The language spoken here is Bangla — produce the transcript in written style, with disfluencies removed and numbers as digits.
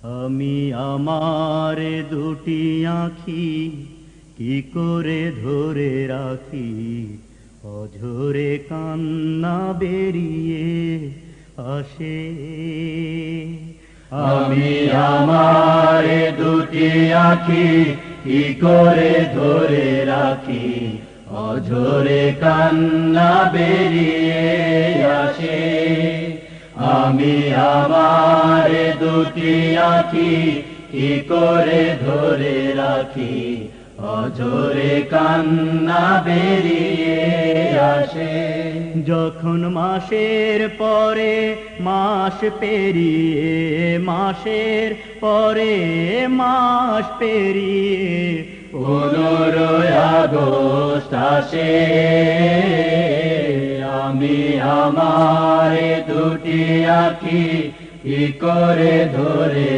আমি আমার দুটি আঁখি কি করে ধরে রাখি, অঝরে কান্না বেরিয়ে আসে। আমি আমার দুটি আঁখি কি করে ধরে রাখি, অঝরে কান্না বেরিয়ে আসে। আমি আমার দুটি আঁখি কি করে ধরে রাখি, অঝরে কান্না বেরিয়ে আসে। যখন মাসের পরে মাস পেরিয়ে, মাসের পরে মাস পেরিয়ে 15 আগস্ট আসে, আমি আমার দুটি আঁখি কি করে ধরে